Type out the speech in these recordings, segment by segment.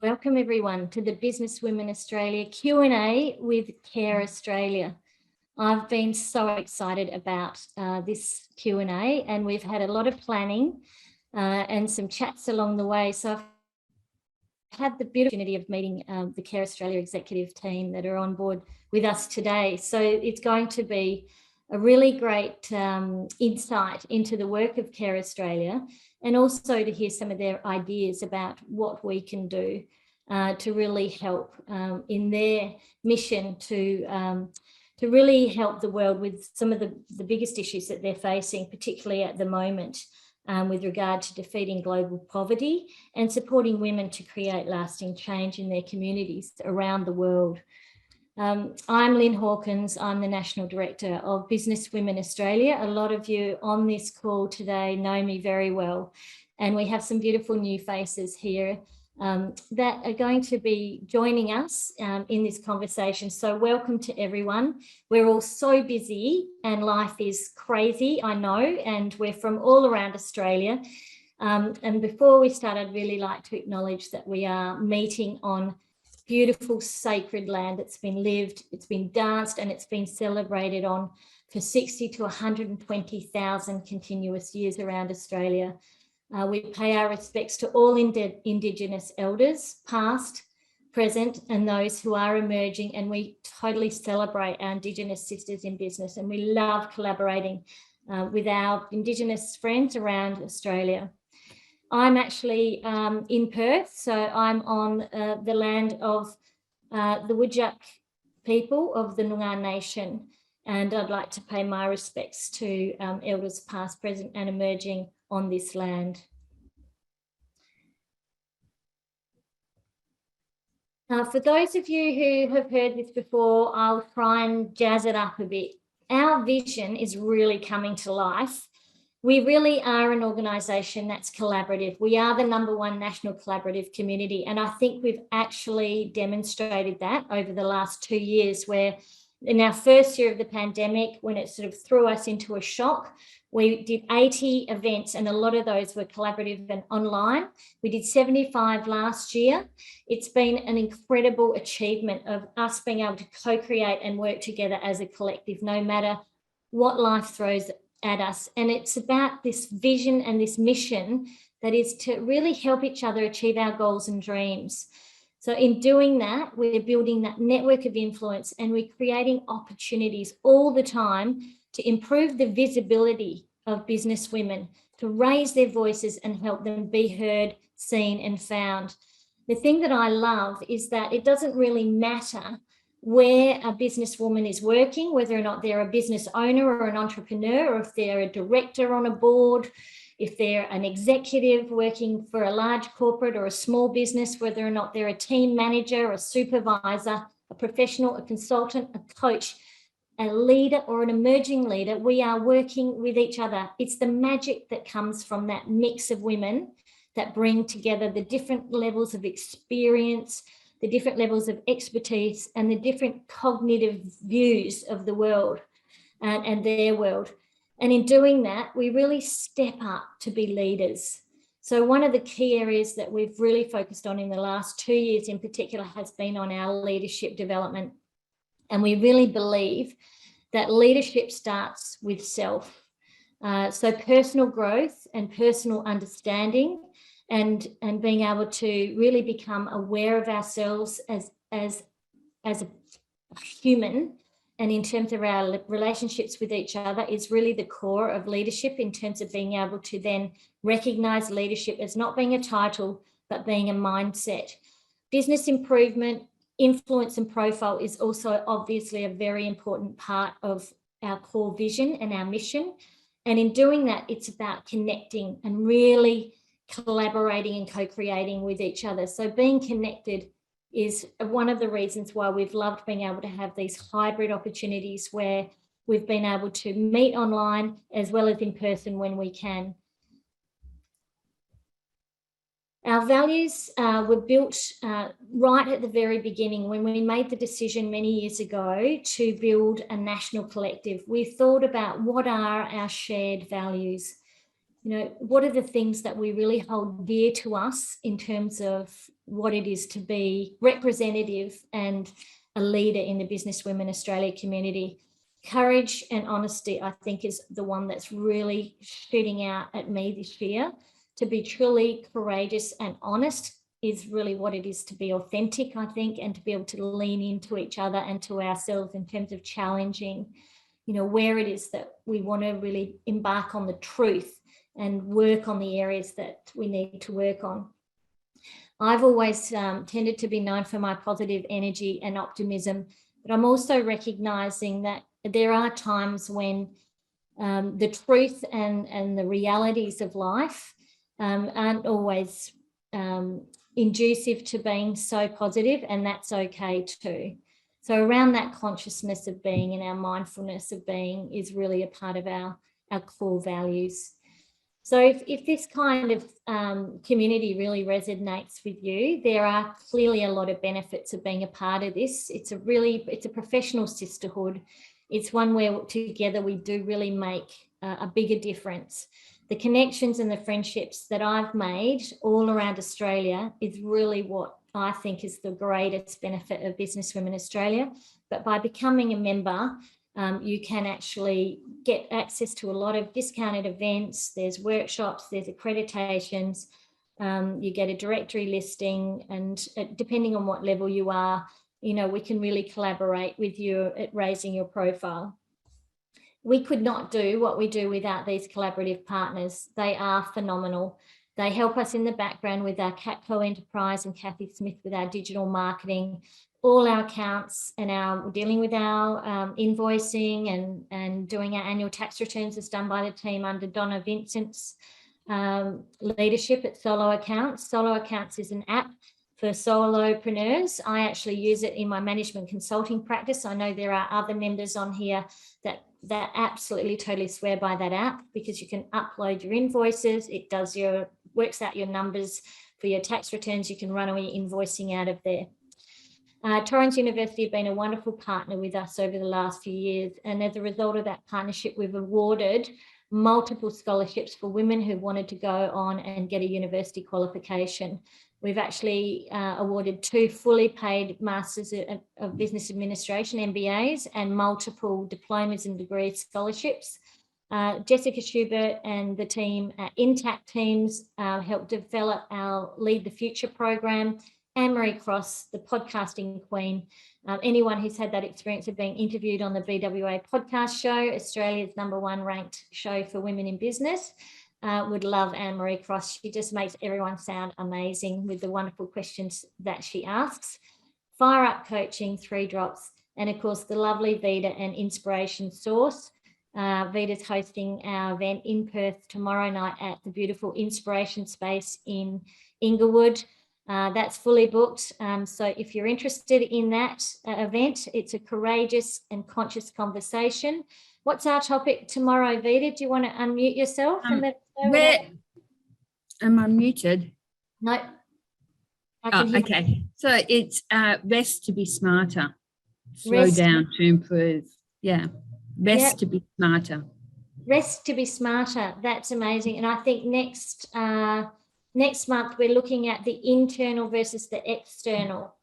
Welcome everyone to the Businesswomen Australia Q&A with CARE Australia. I've been so excited about this Q&A, and we've had a lot of planning and some chats along the way. So I've had the beautiful opportunity of meeting the CARE Australia executive team that are on board with us today. So it's going to be a really great insight into the work of CARE Australia, and also to hear some of their ideas about what we can do to really help in their mission to really help the world with some of the biggest issues that they're facing, particularly at the moment, with regard to defeating global poverty and supporting women to create lasting change in their communities around the world. I'm Lynne Hawkins. I'm the National Director of Businesswomen Australia. A lot of you on this call today know me very well, and we have some beautiful new faces here that are going to be joining us in this conversation. So welcome to everyone. We're all so busy and life is crazy, I know, and we're from all around Australia. And before we start, I'd really like to acknowledge that we are meeting on beautiful sacred land. It's been lived, it's been danced, and it's been celebrated on for 60 to 120,000 continuous years around Australia. We pay our respects to all Indigenous elders, past, present, and those who are emerging, and we totally celebrate our Indigenous sisters in business, and we love collaborating with our Indigenous friends around Australia. I'm actually in Perth, so I'm on the land of the Whadjuk people of the Noongar Nation, and I'd like to pay my respects to elders past, present and emerging on this land. For those of you who have heard this before, I'll try and jazz it up a bit. Our vision is really coming to life. We really are an organisation that's collaborative. We are the #1 national collaborative community, and I think we've actually demonstrated that over the last 2 years, where in our first year of the pandemic, when it sort of threw us into a shock, we did 80 events, and a lot of those were collaborative and online. We did 75 last year. It's been an incredible achievement of us being able to co-create and work together as a collective, no matter what life throws at us. And it's about this vision and this mission that is to really help each other achieve our goals and dreams. So in doing that, we're building that network of influence, and we're creating opportunities all the time to improve the visibility of business women, to raise their voices and help them be heard, seen and found. The thing that I love is that it doesn't really matter where a businesswoman is working, whether or not they're a business owner or an entrepreneur, or if they're a director on a board, if they're an executive working for a large corporate or a small business, whether or not they're a team manager, a supervisor, a professional, a consultant, a coach, a leader or an emerging leader, we are working with each other. It's the magic that comes from that mix of women that bring together the different levels of experience, the different levels of expertise, and the different cognitive views of the world and their world. And in doing that, we really step up to be leaders. So one of the key areas that we've really focused on in the last 2 years in particular has been on our leadership development. And we really believe that leadership starts with self. So personal growth and personal understanding, and being able to really become aware of ourselves as a human, and in terms of our relationships with each other, is really the core of leadership, in terms of being able to then recognise leadership as not being a title, but being a mindset. Business improvement, influence and profile is also obviously a very important part of our core vision and our mission. And in doing that, it's about connecting and really collaborating and co-creating with each other. So being connected is one of the reasons why we've loved being able to have these hybrid opportunities where we've been able to meet online as well as in person when we can. Our values were built right at the very beginning when we made the decision many years ago to build a national collective. We thought about what are our shared values. what are the things that we really hold dear to us in terms of what it is to be representative and a leader in the Business Women Australia community. Courage and honesty, I think, is the one that's really shooting out at me this year. To be truly courageous and honest is really what it is to be authentic, I think, and to be able to lean into each other and to ourselves in terms of challenging, where it is that we want to really embark on the truth and work on the areas that we need to work on. I've always tended to be known for my positive energy and optimism, but I'm also recognising that there are times when the truth and the realities of life aren't always inducive to being so positive, and that's okay too. So around that consciousness of being and our mindfulness of being is really a part of our core values. So if this kind of community really resonates with you, there are clearly a lot of benefits of being a part of this. It's a professional sisterhood. It's one where together we do really make a bigger difference. The connections and the friendships that I've made all around Australia is really what I think is the greatest benefit of Business Women Australia. But by becoming a member, you can actually get access to a lot of discounted events. There's workshops, there's accreditations, you get a directory listing, and depending on what level you are, we can really collaborate with you at raising your profile. We could not do what we do without these collaborative partners. They are phenomenal. They help us in the background with our Catco Enterprise and Kathy Smith with our digital marketing, all our accounts, and we're dealing with our invoicing and doing our annual tax returns is done by the team under Donna Vincent's leadership at Solo Accounts. Solo Accounts is an app for solopreneurs. I actually use it in my management consulting practice. I know there are other members on here that absolutely totally swear by that app, because you can upload your invoices. It works out your numbers for your tax returns. You can run all your invoicing out of there. Torrens University have been a wonderful partner with us over the last few years, and as a result of that partnership, we've awarded multiple scholarships for women who wanted to go on and get a university qualification. We've actually awarded 2 fully paid Masters of Business Administration, MBAs, and multiple diplomas and degree scholarships. Jessica Schubert and the team at Intact Teams helped develop our Lead the Future program. Anne-Marie Cross, the podcasting queen. Anyone who's had that experience of being interviewed on the BWA podcast show, Australia's #1 ranked show for women in business, would love Anne-Marie Cross. She just makes everyone sound amazing with the wonderful questions that she asks. Fire Up Coaching, 3 Drops, and of course the lovely Vida and Inspiration Source. Vida's hosting our event in Perth tomorrow night at the beautiful Inspiration Space in Inglewood. That's fully booked. So if you're interested in that event, it's a courageous and conscious conversation. What's our topic tomorrow, Vida? Do you want to unmute yourself? Am I muted? No. Okay. So it's rest to be smarter. Slow down to improve. Yeah. Rest to be smarter. Rest to be smarter. That's amazing. And I think next month we're looking at the internal versus the external.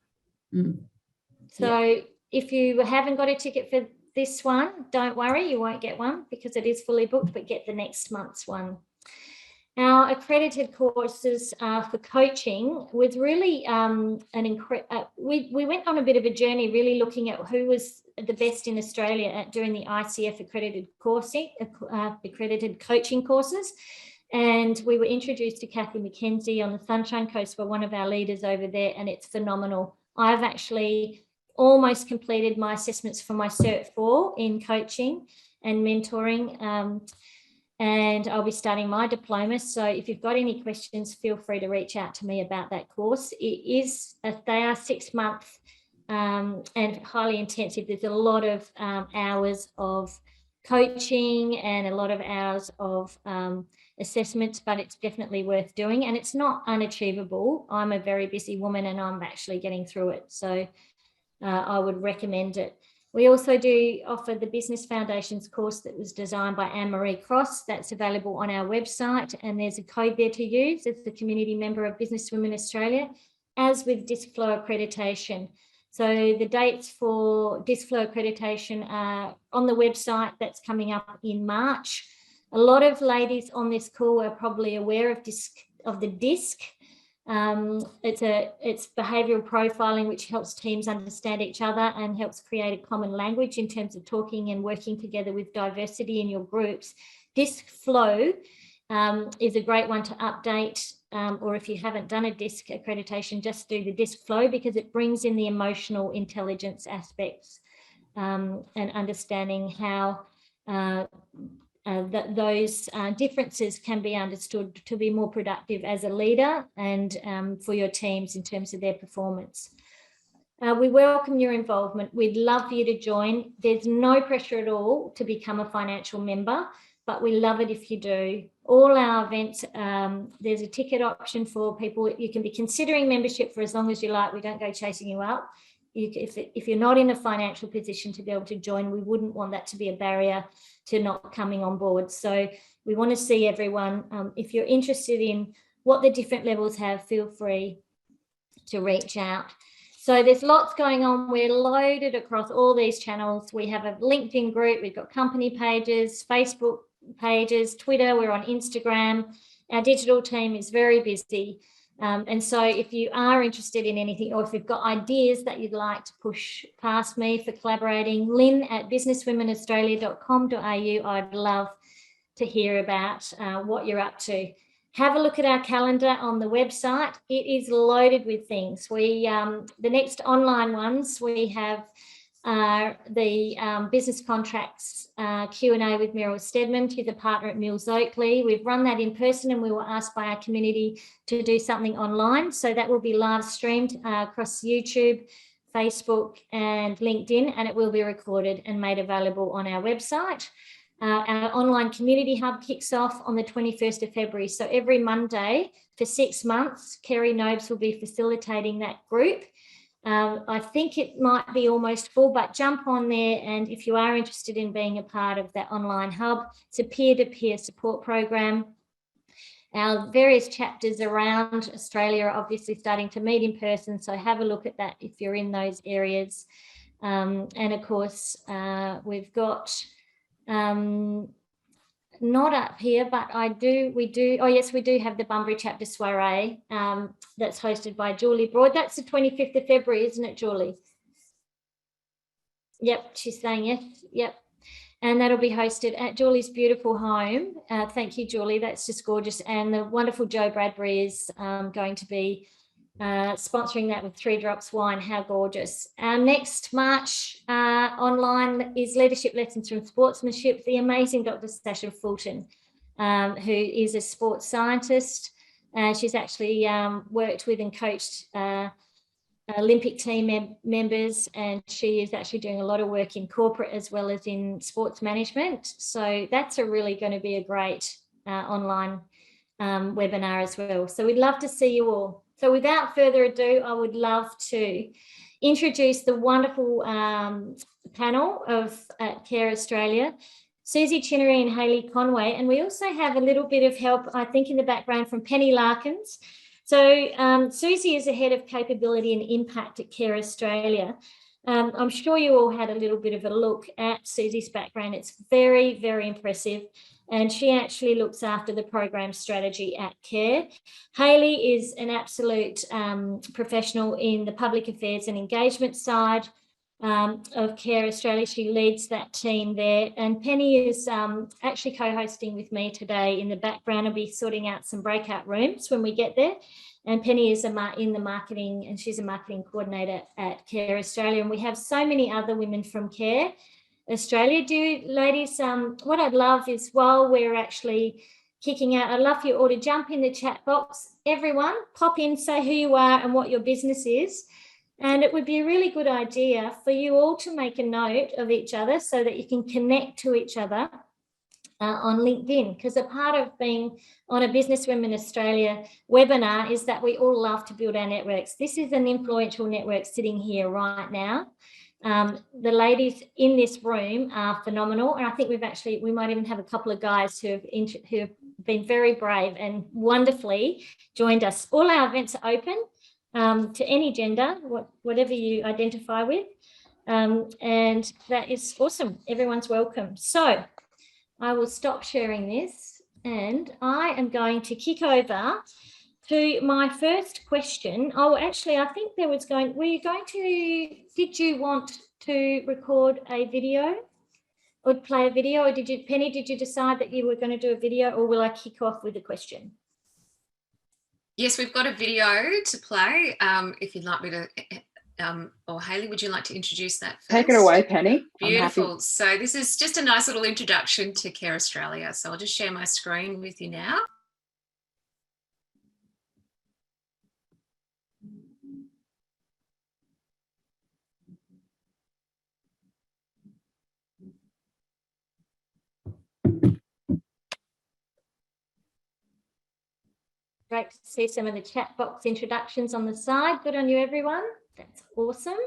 So if you haven't got a ticket for this one, don't worry, you won't get one because it is fully booked, but get the next month's one. Our accredited courses for coaching was really we went on a bit of a journey really looking at who was the best in Australia at doing the ICF accredited coaching courses. And we were introduced to Kathy McKenzie on the Sunshine Coast for one of our leaders over there, and it's phenomenal. I've actually almost completed my assessments for my Cert 4 in coaching and mentoring, and I'll be starting my diploma. So if you've got any questions, feel free to reach out to me about that course. They are 6 months and highly intensive. There's a lot of hours of coaching and a lot of hours of assessments, but it's definitely worth doing, and it's not unachievable. I'm a very busy woman and I'm actually getting through it, so I would recommend it. We also do offer the Business Foundations course that was designed by Anne-Marie Cross. That's available on our website, and there's a code there to use as the community member of Businesswomen Australia, as with Disc Flow accreditation. So the dates for Disc Flow accreditation are on the website. That's coming up in March. A lot of ladies on this call are probably aware of the DISC. It's behavioural profiling, which helps teams understand each other and helps create a common language in terms of talking and working together with diversity in your groups. Disc Flow is a great one to update, or if you haven't done a DISC accreditation, just do the Disc Flow, because it brings in the emotional intelligence aspects and understanding how that those differences can be understood to be more productive as a leader and for your teams in terms of their performance. We welcome your involvement. We'd love for you to join. There's no pressure at all to become a financial member, but we love it if you do. All our events, there's a ticket option for people. You can be considering membership for as long as you like. We don't go chasing you up. If you're not in a financial position to be able to join, we wouldn't want that to be a barrier to not coming on board. So we want to see everyone. If you're interested in what the different levels have, feel free to reach out. So there's lots going on. We're loaded across all these channels. We have a LinkedIn group. We've got company pages, Facebook pages, Twitter. We're on Instagram. Our digital team is very busy. And so if you are interested in anything, or if you've got ideas that you'd like to push past me for collaborating, lynne@businesswomenaustralia.com.au. I'd love to hear about what you're up to. Have a look at our calendar on the website. It is loaded with things. The next online ones, we have the business contracts Q&A with Meryl Stedman, who's a partner at Mills Oakley. We've run that in person, and we were asked by our community to do something online. So that will be live streamed across YouTube, Facebook and LinkedIn, and it will be recorded and made available on our website. Our online community hub kicks off on the 21st of February. So every Monday for 6 months, Kerry Nobes will be facilitating that group. I think it might be almost full, but jump on there, and if you are interested in being a part of that online hub, it's a peer-to-peer support program. Our various chapters around Australia are obviously starting to meet in person, so have a look at that if you're in those areas. And of course, we've got not up here, but we do have the Bunbury chapter soiree that's hosted by Julie Broad. That's the 25th of February, isn't it, Julie? Yep, she's saying yes. Yep. And that'll be hosted at Julie's beautiful home. Thank you, Julie. That's just gorgeous. And the wonderful Joe Bradbury is going to be sponsoring that with 3 Drops Wine. How gorgeous. Next March online is Leadership Lessons from Sportsmanship, the amazing Dr. Sasha Fulton, who is a sports scientist. She's actually worked with and coached Olympic team members, and she is actually doing a lot of work in corporate as well as in sports management. So that's really going to be a great online webinar as well. So we'd love to see you all. So without further ado, I would love to introduce the wonderful panel of CARE Australia, Suzi Chinnery and Hayley Conway. And we also have a little bit of help, I think, in the background from Penny Larkins. So Suzi is the Head of Capability and Impact at CARE Australia. I'm sure you all had a little bit of a look at Suzi's background. It's very, very impressive. And she actually looks after the program strategy at CARE. Hayley is an absolute professional in the public affairs and engagement side of CARE Australia. She leads that team there. And Penny is actually co-hosting with me today in the background. I'll be sorting out some breakout rooms when we get there. And Penny is in the marketing, and she's a marketing coordinator at CARE Australia. And we have so many other women from CARE Australia. Ladies, what I'd love is, while we're actually kicking out, I'd love for you all to jump in the chat box. Everyone, pop in, say who you are and what your business is. And it would be a really good idea for you all to make a note of each other so that you can connect to each other on LinkedIn, because a part of being on a Businesswomen Australia webinar is that we all love to build our networks. This is an influential network sitting here right now. The ladies in this room are phenomenal, and I think we might even have a couple of guys who have been very brave and wonderfully joined us. All our events are open to any gender, whatever you identify with, and that is awesome. Everyone's welcome. So I will stop sharing this, and I am going to kick over to my first question. Oh, actually, I think did you want to record a video or play a video, or Penny, did you decide that you were going to do a video, or will I kick off with a question? Yes, we've got a video to play. If you'd like me to, or Hayley, would you like to introduce that first? Take it away, Penny. Beautiful. So this is just a nice little introduction to CARE Australia. So I'll just share my screen with you now. Great to see some of the chat box introductions on the side. Good on you, everyone. That's awesome.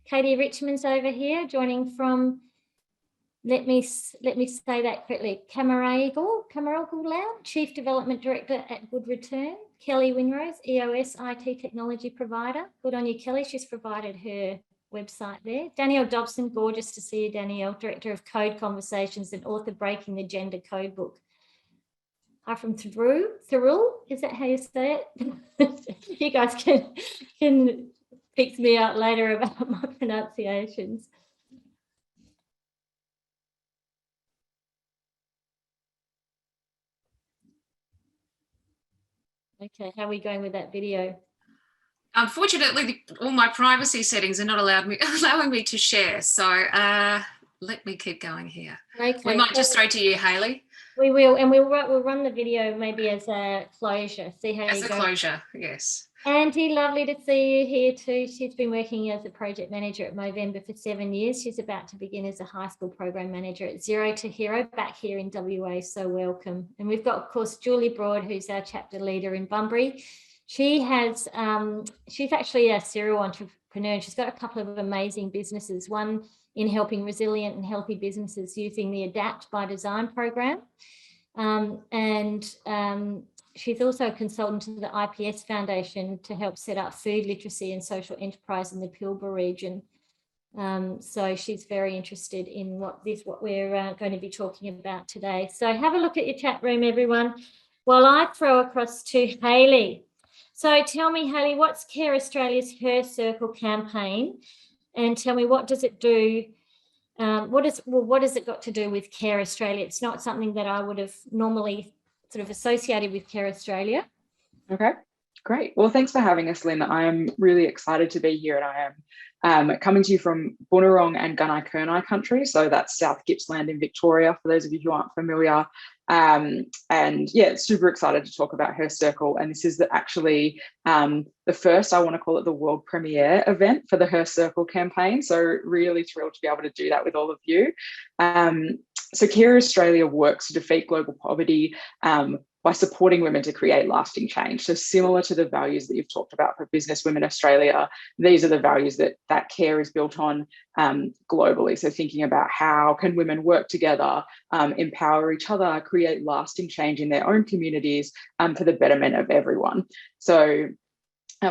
Katie Richmond's over here, joining from, let me say that correctly, Camaragal, Chief Development Director at Good Return. Kelly Winrose, EOS IT Technology Provider. Good on you, Kelly. She's provided her website there. Danielle Dobson, gorgeous to see you, Danielle, Director of Code Conversations and author Breaking the Gender Code Book. Hi from Thurul, is that how you say it? You guys can fix me out later about my pronunciations. Okay, how are we going with that video? Unfortunately, all my privacy settings are not allowing me to share. So let me keep going here. Okay. We might just throw to you, Hayley. We will, and we'll run the video maybe as a closure. See how as you go. As a closure, yes. Auntie, lovely to see you here too. She's been working as a project manager at Movember for 7 years. She's about to begin as a high school program manager at Zero to Hero back here in WA. So welcome. And we've got, of course, Julie Broad, who's our chapter leader in Bunbury. She has, she's actually a serial entrepreneur. She's got a couple of amazing businesses. One in helping resilient and healthy businesses using the Adapt by Design program. She's also a consultant to the IPS Foundation to help set up food literacy and social enterprise in the Pilbara region. So she's very interested in what we're going to be talking about today. So have a look at your chat room, everyone, while I throw across to Hayley. So tell me, Hayley, what's CARE Australia's Her Circle campaign? And tell me, what does it do? What has it got to do with CARE Australia? It's not something that I would have normally sort of associated with CARE Australia. Okay, great. Well, thanks for having us, Lynn. I am really excited to be here, and I am coming to you from Bunurong and Gunai-Kurnai country. So that's South Gippsland in Victoria, for those of you who aren't familiar. And yeah, super excited to talk about Her Circle. And this is actually the first, I want to call it the world premiere event for the Her Circle campaign. So really thrilled to be able to do that with all of you. So CARE Australia works to defeat global poverty by supporting women to create lasting change. So similar to the values that you've talked about for Business Women Australia, these are the values that CARE is built on globally. So thinking about how can women work together, empower each other, create lasting change in their own communities for the betterment of everyone. So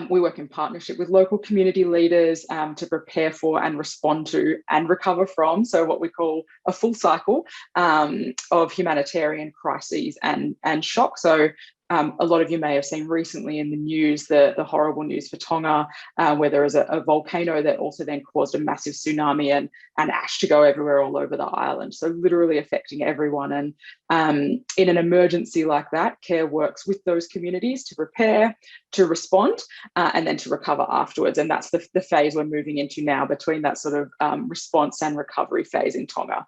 we work in partnership with local community leaders to prepare for and respond to and recover from, so what we call a full cycle of humanitarian crises and shock. So a lot of you may have seen recently in the news the horrible news for Tonga, where there was a volcano that also then caused a massive tsunami and ash to go everywhere all over the island. So literally affecting everyone. And in an emergency like that, CARE works with those communities to prepare, to respond, and then to recover afterwards. And that's the phase we're moving into now, between that sort of response and recovery phase in Tonga.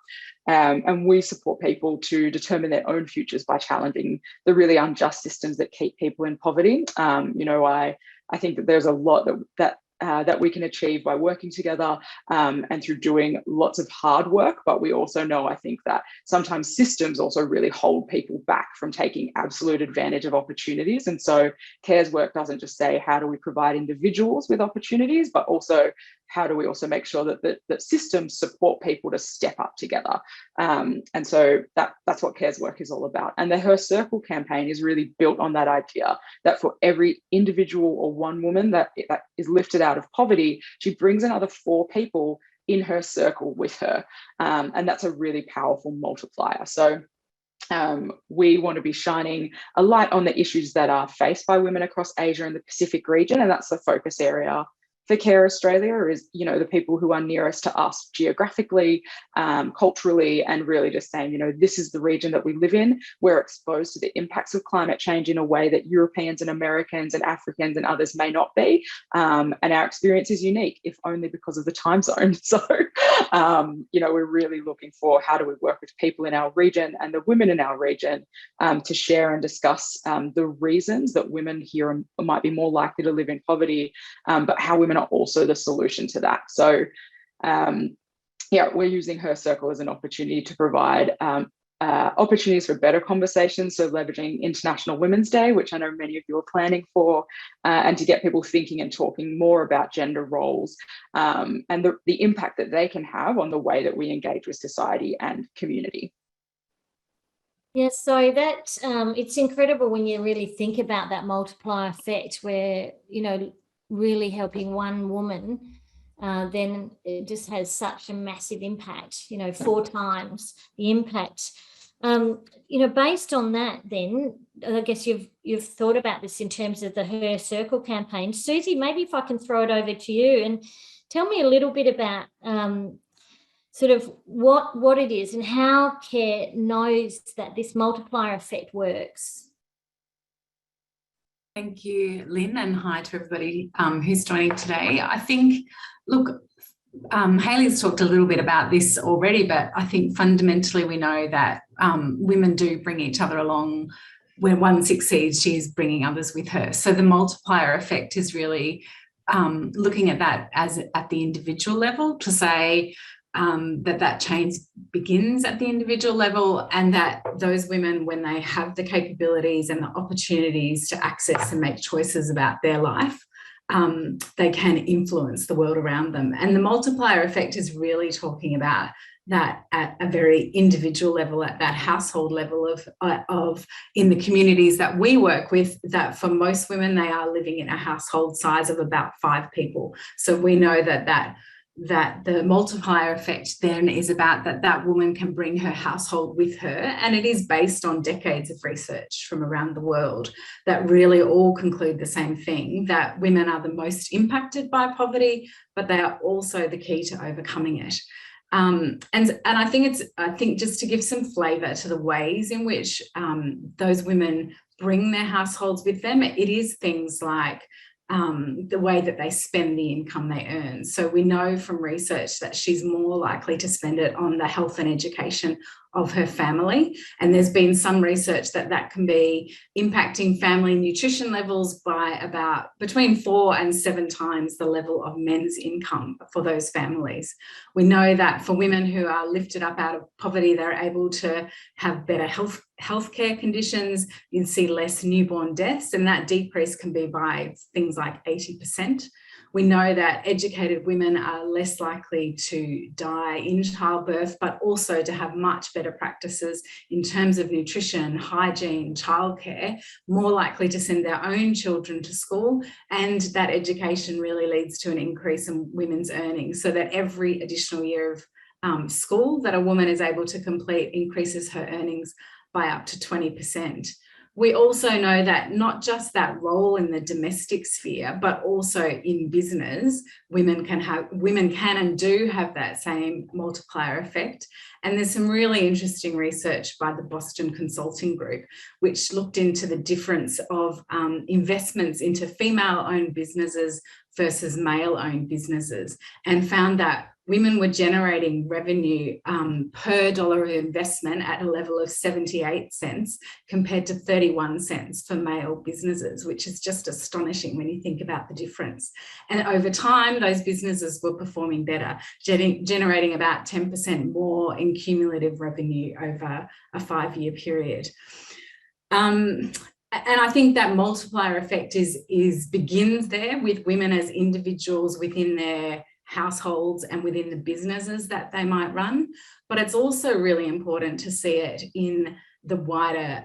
And we support people to determine their own futures by challenging the really unjust systems that keep people in poverty. You know, I think that there's a lot that that we can achieve by working together and through doing lots of hard work. But we also know, I think, that sometimes systems also really hold people back from taking absolute advantage of opportunities. And so CARE's work doesn't just say, how do we provide individuals with opportunities, but also how do we also make sure that systems support people to step up together. And so that's what CARE's work is all about. And the Her Circle campaign is really built on that idea that for every individual or one woman that is lifted out of poverty, she brings another 4 people in her circle with her. And that's a really powerful multiplier. So we want to be shining a light on the issues that are faced by women across Asia and the Pacific region. And that's the focus area for CARE Australia, is, you know, the people who are nearest to us geographically, culturally, and really just saying, you know, this is the region that we live in. We're exposed to the impacts of climate change in a way that Europeans and Americans and Africans and others may not be. And our experience is unique, if only because of the time zone. So, you know, we're really looking for how do we work with people in our region and the women in our region to share and discuss the reasons that women here might be more likely to live in poverty, but how women are also the solution to that. So yeah, we're using Her Circle as an opportunity to provide opportunities for better conversations. So leveraging International Women's Day, which I know many of you are planning for, and to get people thinking and talking more about gender roles and the impact that they can have on the way that we engage with society and community. Yes, so that it's incredible when you really think about that multiplier effect, where, you know, really helping one woman, then it just has such a massive impact, you know, 4 times the impact. You know, based on that, then I guess you've thought about this in terms of the Her Circle campaign. Suzi, maybe if I can throw it over to you and tell me a little bit about sort of what it is and how CARE knows that this multiplier effect works. Thank you, Lynn, and hi to everybody who's joining today. I think, look, Hayley's talked a little bit about this already, but I think fundamentally we know that women do bring each other along. When one succeeds, she is bringing others with her. So the multiplier effect is really looking at that as at the individual level, to say that change begins at the individual level, and that those women, when they have the capabilities and the opportunities to access and make choices about their life, they can influence the world around them. And the multiplier effect is really talking about that at a very individual level, at that household level of in the communities that we work with, that for most women, they are living in a household size of about 5 people. So we know that the multiplier effect then is about that woman can bring her household with her, and it is based on decades of research from around the world that really all conclude the same thing, that women are the most impacted by poverty, but they are also the key to overcoming it. And I think just to give some flavour to the ways in which those women bring their households with them, it is things like the way that they spend the income they earn. So we know from research that she's more likely to spend it on the health and education of her family. And there's been some research that can be impacting family nutrition levels by about between 4 and 7 times the level of men's income for those families. We know that for women who are lifted up out of poverty, they're able to have better healthcare conditions. You can see less newborn deaths, and that decrease can be by things like 80%. We know that educated women are less likely to die in childbirth, but also to have much better practices in terms of nutrition, hygiene, childcare, more likely to send their own children to school, and that education really leads to an increase in women's earnings, so that every additional year of school that a woman is able to complete increases her earnings by up to 20%. We also know that not just that role in the domestic sphere, but also in business, women can and do have that same multiplier effect. And there's some really interesting research by the Boston Consulting Group, which looked into the difference of investments into female-owned businesses versus male-owned businesses, and found that women were generating revenue per dollar of investment at a level of 78 cents compared to 31 cents for male businesses, which is just astonishing when you think about the difference. And over time, those businesses were performing better, generating about 10% more in cumulative revenue over a 5-year period. And I think that multiplier effect begins there with women as individuals within their households and within the businesses that they might run. But it's also really important to see it in the wider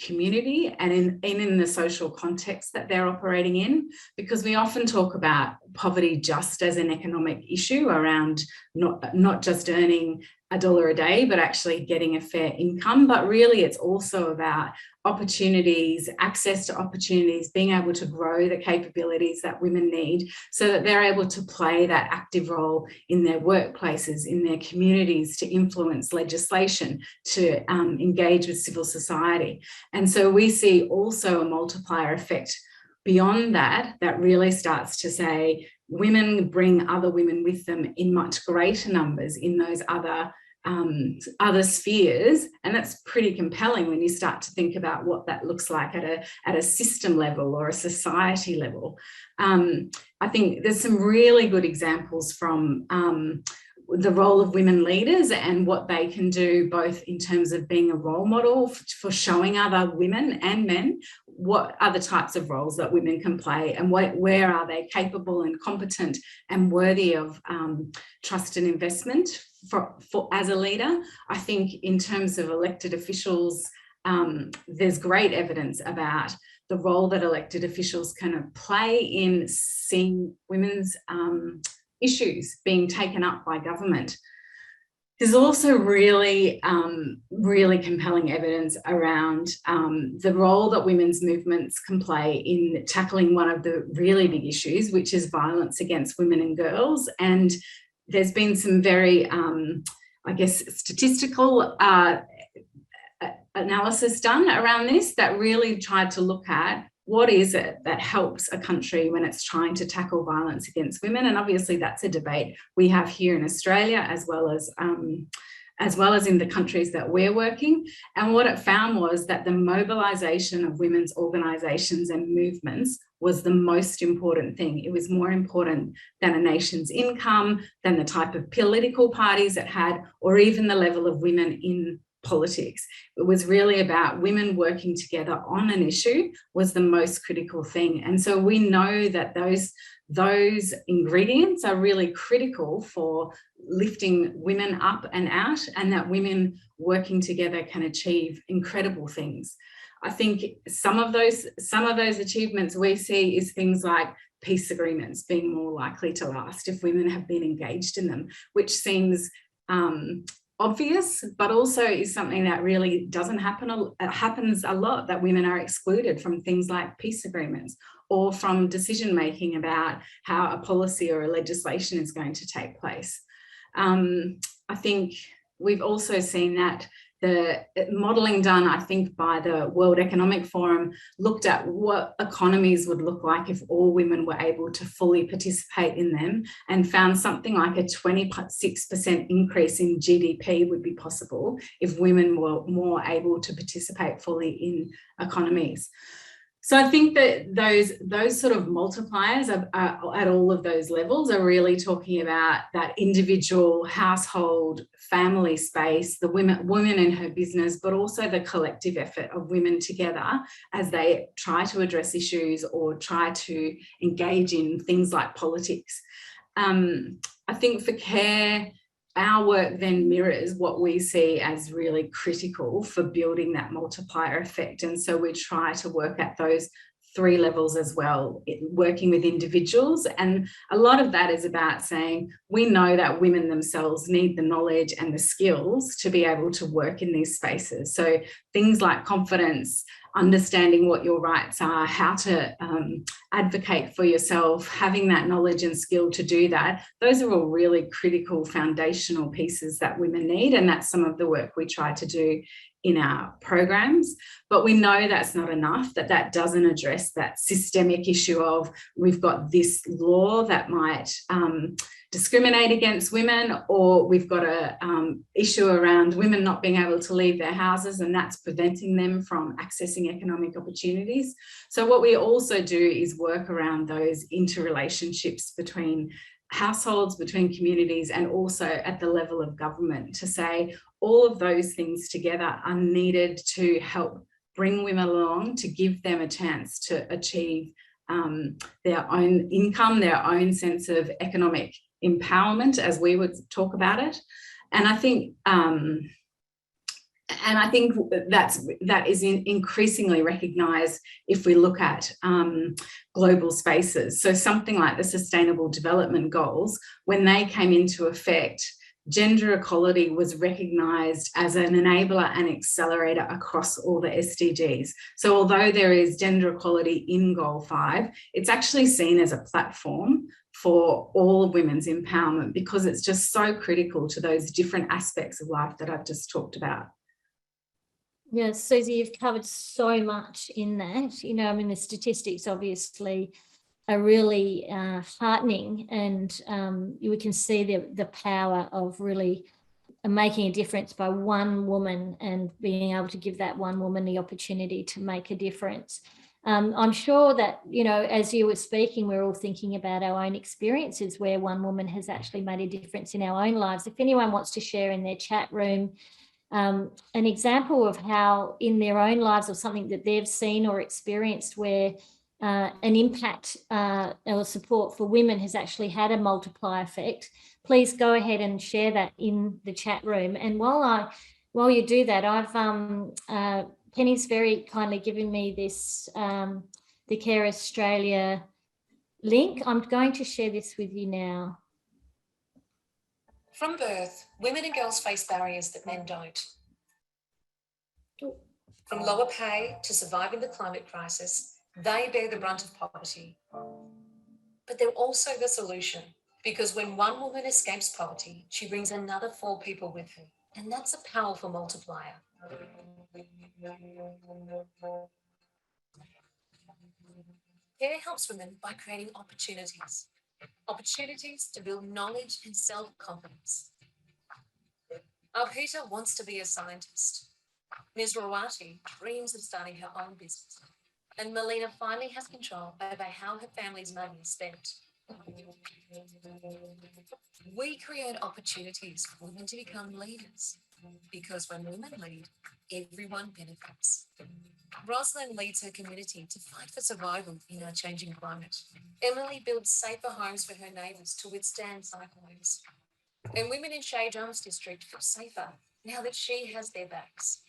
community and in the social context that they're operating in, because we often talk about poverty just as an economic issue around not just earning $1 a day, but actually getting a fair income. But really, it's also about opportunities, access to opportunities, being able to grow the capabilities that women need so that they're able to play that active role in their workplaces, in their communities, to influence legislation, to engage with civil society. And so we see also a multiplier effect beyond that, that really starts to say women bring other women with them in much greater numbers in those other spheres, and that's pretty compelling when you start to think about what that looks like at a system level or a society level. I think there's some really good examples from the role of women leaders and what they can do, both in terms of being a role model for showing other women and men what other types of roles that women can play and where are they capable and competent and worthy of trust and investment for as a leader. I think in terms of elected officials, there's great evidence about the role that elected officials can play in seeing women's issues being taken up by government. There's also really compelling evidence around the role that women's movements can play in tackling one of the really big issues, which is violence against women and girls. And there's been some very, statistical analysis done around this that really tried to look at what is it that helps a country when it's trying to tackle violence against women. And obviously that's a debate we have here in Australia as well as in the countries that we're working. And what it found was that the mobilisation of women's organisations and movements was the most important thing. It was more important than a nation's income, than the type of political parties it had, or even the level of women in politics. It was really about women working together on an issue was the most critical thing. And so we know that those ingredients are really critical for lifting women up and out, and that women working together can achieve incredible things. I think some of those achievements we see is things like peace agreements being more likely to last if women have been engaged in them, which seems obvious, but also is something that really doesn't happen. It happens a lot that women are excluded from things like peace agreements or from decision making about how a policy or a legislation is going to take place. I think we've also seen that the modelling done, I think, by the World Economic Forum looked at what economies would look like if all women were able to fully participate in them, and found something like a 26% increase in GDP would be possible if women were more able to participate fully in economies. So I think that those sort of multipliers are at all of those levels are really talking about that individual, household, family space, the women in her business, but also the collective effort of women together as they try to address issues or try to engage in things like politics. I think for CARE, our work then mirrors what we see as really critical for building that multiplier effect. And so we try to work at those 3 levels as well, working with individuals. And a lot of that is about saying, we know that women themselves need the knowledge and the skills to be able to work in these spaces. So things like confidence, understanding what your rights are, how to advocate for yourself, having that knowledge and skill to do that, those are all really critical foundational pieces that women need. And that's some of the work we try to do in our programs. But we know that's not enough, that doesn't address that systemic issue of we've got this law that might discriminate against women, or we've got an issue around women not being able to leave their houses, and that's preventing them from accessing economic opportunities. So what we also do is work around those interrelationships between households, between communities, and also at the level of government, to say all of those things together are needed to help bring women along, to give them a chance to achieve their own income, their own sense of economic empowerment, as we would talk about it. And I think that is increasingly recognised if we look at global spaces. So something like the Sustainable Development Goals, when they came into effect, gender equality was recognised as an enabler and accelerator across all the SDGs. So although there is gender equality in Goal 5, it's actually seen as a platform for all women's empowerment, because it's just so critical to those different aspects of life that I've just talked about. Yes, Suzi, you've covered so much in that. You know, I mean, the statistics obviously are really heartening, and we can see the power of really making a difference by one woman and being able to give that one woman the opportunity to make a difference. I'm sure that, you know, as you were speaking, we're all thinking about our own experiences where one woman has actually made a difference in our own lives. If anyone wants to share in their chat room an example of how in their own lives, or something that they've seen or experienced where an impact or support for women has actually had a multiplier effect, please go ahead and share that in the chat room. And while you do that, I've Penny's very kindly given me this the CARE Australia link. I'm going to share this with you now. From birth, women and girls face barriers that men don't. From lower pay to surviving the climate crisis, they bear the brunt of poverty. But they're also the solution, because when one woman escapes poverty, she brings another 4 people with her. And that's a powerful multiplier. CARE helps women by creating opportunities to build knowledge and self-confidence. Arpita wants to be a scientist. Ms. Rawati dreams of starting her own business. And Melina finally has control over how her family's money is spent. We create opportunities for women to become leaders, because when women lead, everyone benefits. Rosalind leads her community to fight for survival in our changing climate. Emily builds safer homes for her neighbours to withstand cyclones. And women in Shea Drums District feel safer now that she has their backs.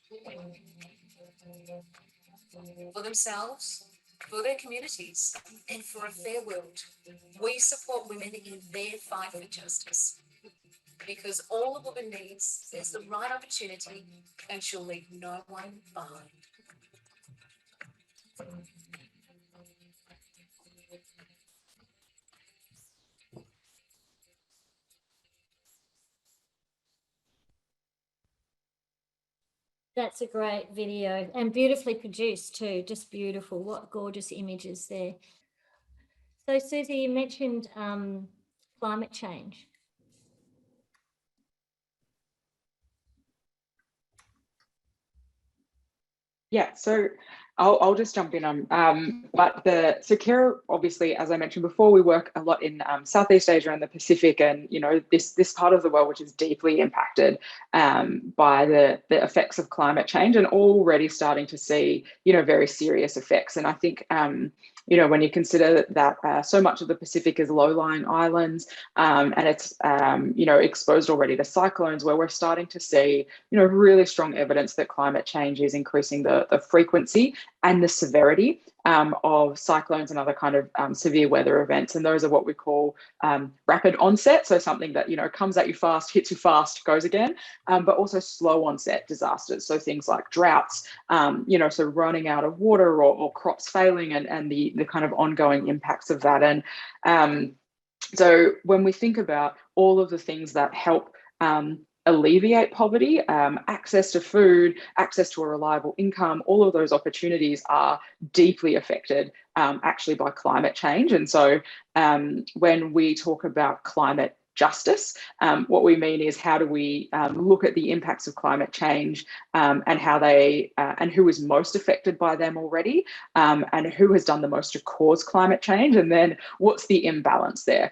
For themselves, for their communities, and for a fair world, we support women in their fight for justice. Because all a woman needs is the right opportunity, and she'll leave no one behind. That's a great video, and beautifully produced too, just beautiful. What gorgeous images there. So Suzi, you mentioned climate change. Yeah, so I'll just jump in on, so CARE, obviously, as I mentioned before, we work a lot in Southeast Asia and the Pacific, and you know this part of the world which is deeply impacted by the effects of climate change, and already starting to see very serious effects. And I think when you consider that so much of the Pacific is low-lying islands, and it's exposed already to cyclones, where we're starting to see really strong evidence that climate change is increasing the frequency and the severity of cyclones and other kind of severe weather events. And those are what we call rapid onset, so something that comes at you fast, hits you fast, goes again, but also slow onset disasters, so things like droughts, so running out of water or crops failing, and the kind of ongoing impacts of that. And so when we think about all of the things that help alleviate poverty, access to food, access to a reliable income, all of those opportunities are deeply affected actually by climate change. And so when we talk about climate justice. What we mean is, how do we look at the impacts of climate change and how they and who is most affected by them already, and who has done the most to cause climate change, and then what's the imbalance there?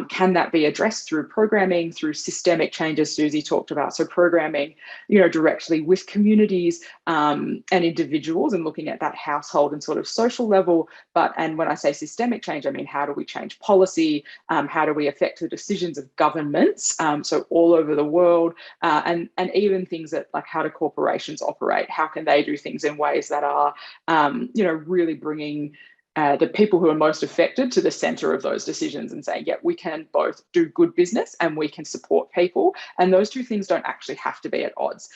Can that be addressed through programming, through systemic changes Suzi talked about? So programming, directly with communities and individuals, and looking at that household and sort of social level. And when I say systemic change, I mean, how do we change policy? How do we affect the decisions of governments? So all over the world, and even things that, like, how do corporations operate? How can they do things in ways that are, really bringing the people who are most affected to the center of those decisions, and saying, yeah, we can both do good business and we can support people. And those two things don't actually have to be at odds.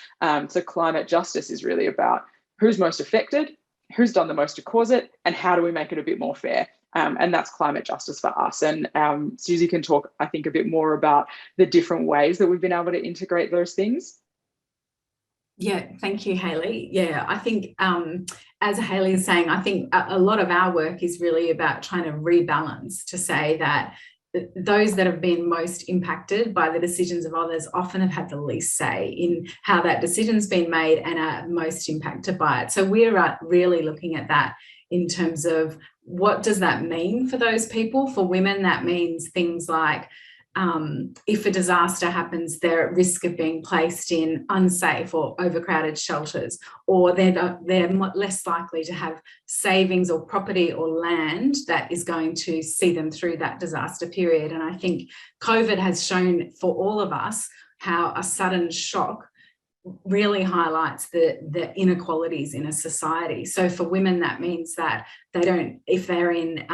So climate justice is really about who's most affected, who's done the most to cause it, and how do we make it a bit more fair? And that's climate justice for us. And Suzi can talk, I think, a bit more about the different ways that we've been able to integrate those things. Yeah, thank you, Hayley. Yeah, I think as Hayley is saying, I think a lot of our work is really about trying to rebalance, to say that those that have been most impacted by the decisions of others often have had the least say in how that decision's been made and are most impacted by it. So we're really looking at that in terms of, what does that mean for those people? For women, that means things like, if a disaster happens, they're at risk of being placed in unsafe or overcrowded shelters, or they're less likely to have savings or property or land that is going to see them through that disaster period. And I think COVID has shown for all of us how a sudden shock really highlights the inequalities in a society. So for women, that means that they don't, if they're in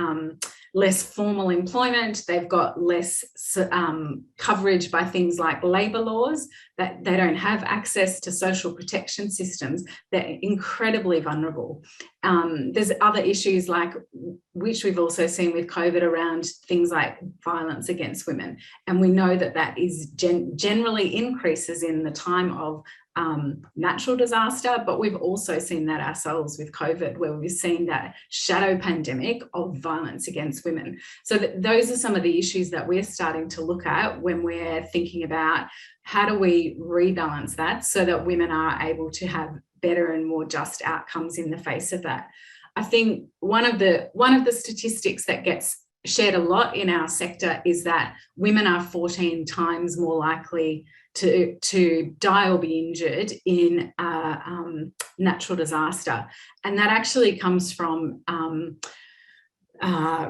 less formal employment, they've got less coverage by things like labour laws, that they don't have access to social protection systems. They're incredibly vulnerable. There's other issues, like, which we've also seen with COVID, around things like violence against women. And we know that that is generally increases in the time of natural disaster, but we've also seen that ourselves with COVID, where we've seen that shadow pandemic of violence against women. So those are some of the issues that we're starting to look at when we're thinking about how do we rebalance that so that women are able to have better and more just outcomes in the face of that. I think one of the statistics that gets shared a lot in our sector is that women are 14 times more likely to die or be injured in a natural disaster. And that actually comes from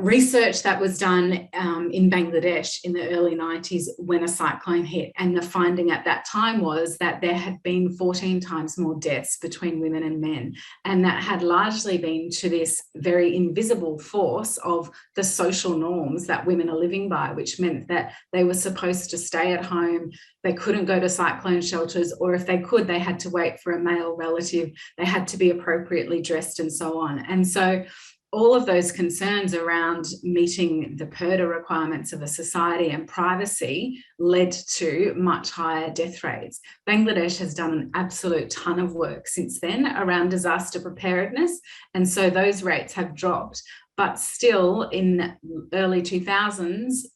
research that was done in Bangladesh in the early 90s when a cyclone hit. And the finding at that time was that there had been 14 times more deaths between women and men. And that had largely been to this very invisible force of the social norms that women are living by, which meant that they were supposed to stay at home. They couldn't go to cyclone shelters, or if they could, they had to wait for a male relative. They had to be appropriately dressed and so on. And so all of those concerns around meeting the PERDA requirements of a society and privacy led to much higher death rates. Bangladesh has done an absolute ton of work since then around disaster preparedness, and so those rates have dropped. But still, in early 2000s,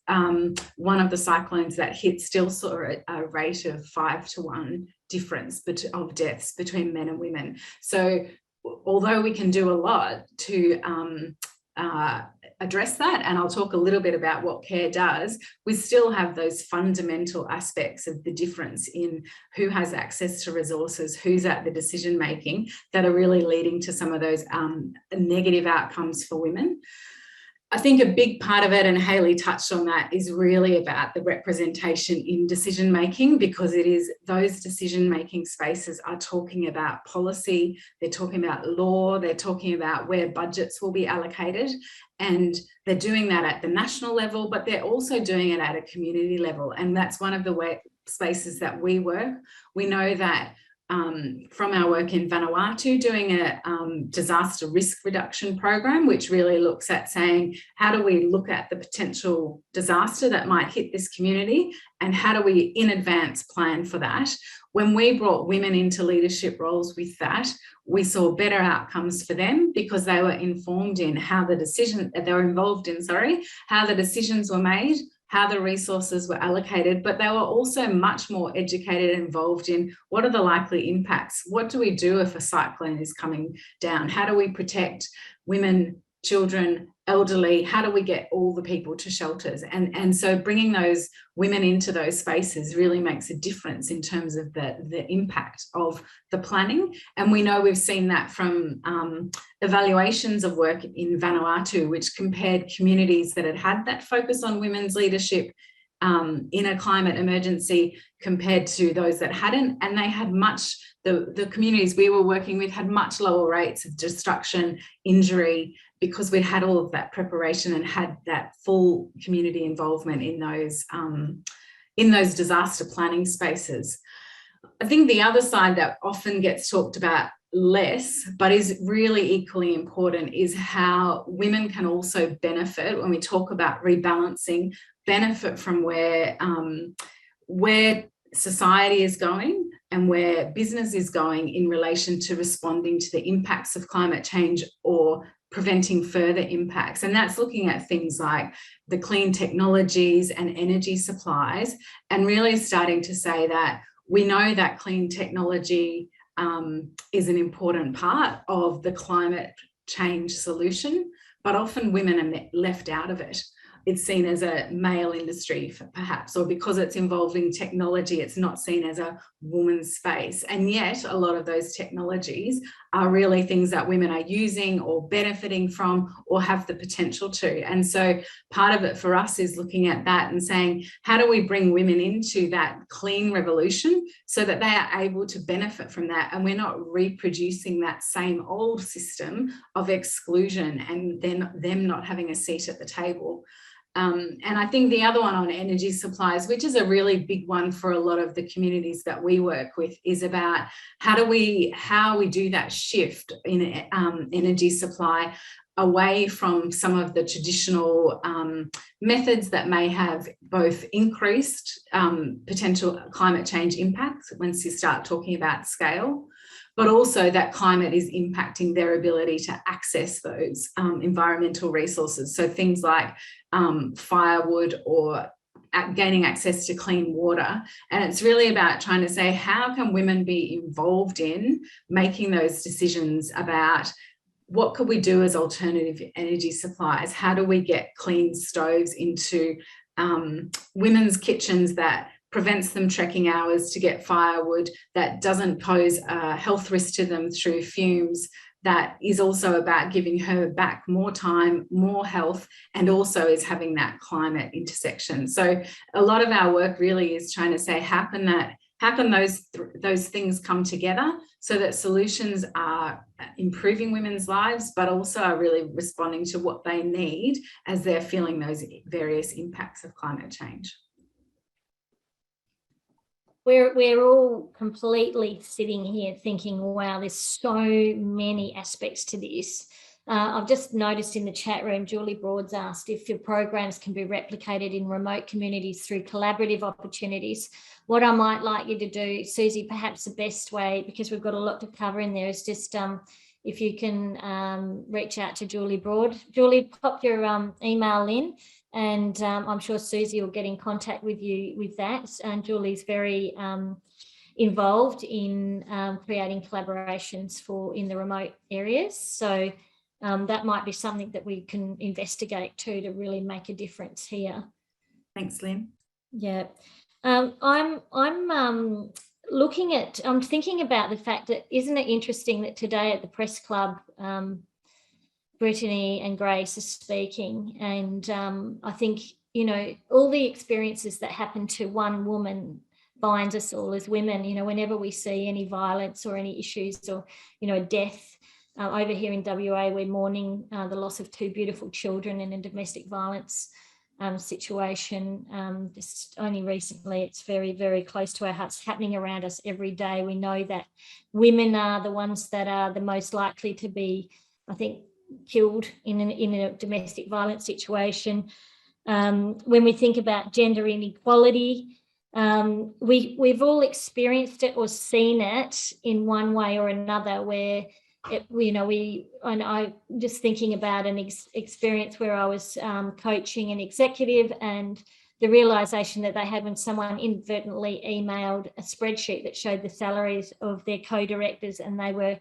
one of the cyclones that hit still saw a rate of 5-to-1 difference of deaths between men and women. So although we can do a lot to address that, and I'll talk a little bit about what CARE does, we still have those fundamental aspects of the difference in who has access to resources, who's at the decision making, that are really leading to some of those negative outcomes for women. I think a big part of it, and Hayley touched on that, is really about the representation in decision making, because it is those decision making spaces are talking about policy, they're talking about law, they're talking about where budgets will be allocated, and they're doing that at the national level, but they're also doing it at a community level. And that's one of the spaces that we work. We know that from our work in Vanuatu, doing a disaster risk reduction program, which really looks at saying, how do we look at the potential disaster that might hit this community, and how do we in advance plan for that? When we brought women into leadership roles with that, we saw better outcomes for them, because they were informed in how the decisions were made, how the resources were allocated, but they were also much more educated and involved in what are the likely impacts? What do we do if a cyclone is coming down? How do we protect women, children, elderly? How do we get all the people to shelters? And so bringing those women into those spaces really makes a difference in terms of the impact of the planning. And we know we've seen that from evaluations of work in Vanuatu, which compared communities that had that focus on women's leadership in a climate emergency compared to those that hadn't. And they had the communities we were working with had much lower rates of destruction, injury, because we'd had all of that preparation and had that full community involvement in those disaster planning spaces. I think the other side that often gets talked about less, but is really equally important, is how women can also benefit when we talk about rebalancing, benefit from where society is going and where business is going in relation to responding to the impacts of climate change or preventing further impacts. And that's looking at things like the clean technologies and energy supplies, and really starting to say that we know that clean technology is an important part of the climate change solution, but often women are left out of it. It's seen as a male industry, perhaps, or because it's involving technology, it's not seen as a woman's space. And yet a lot of those technologies are really things that women are using or benefiting from or have the potential to. And so part of it for us is looking at that and saying, how do we bring women into that clean revolution so that they are able to benefit from that, and we're not reproducing that same old system of exclusion and then them not having a seat at the table. And I think the other one on energy supplies, which is a really big one for a lot of the communities that we work with, is about how we do that shift in energy supply away from some of the traditional methods that may have both increased potential climate change impacts once you start talking about scale, but also that climate is impacting their ability to access those environmental resources. So things like firewood or gaining access to clean water. And it's really about trying to say, how can women be involved in making those decisions about what could we do as alternative energy supplies? How do we get clean stoves into women's kitchens that prevents them trekking hours to get firewood, that doesn't pose a health risk to them through fumes, that is also about giving her back more time, more health, and also is having that climate intersection. So a lot of our work really is trying to say, how can those things come together so that solutions are improving women's lives, but also are really responding to what they need as they're feeling those various impacts of climate change. We're all completely sitting here thinking, wow, there's so many aspects to this. I've just noticed in the chat room, Julie Broad's asked if your programs can be replicated in remote communities through collaborative opportunities. What I might like you to do, Suzi, perhaps the best way, because we've got a lot to cover in there, is just if you can reach out to Julie Broad. Julie, pop your email in, and I'm sure Suzi will get in contact with you with that. And Julie's very involved in creating collaborations in the remote areas. So that might be something that we can investigate too, to really make a difference here. Thanks, Lynn. Yeah. I'm thinking about the fact that, isn't it interesting that today at the press club, Brittany and Grace are speaking, and I think, all the experiences that happen to one woman binds us all as women. Whenever we see any violence or any issues or, death, over here in WA, we're mourning the loss of 2 beautiful children in a domestic violence situation. Just only recently, it's very, very close to our hearts, happening around us every day. We know that women are the ones that are the most likely to be, I think, killed in a domestic violence situation. When we think about gender inequality, we've all experienced it or seen it in one way or another, where I'm just thinking about an experience where I was coaching an executive, and the realization that they had when someone inadvertently emailed a spreadsheet that showed the salaries of their co-directors, and they were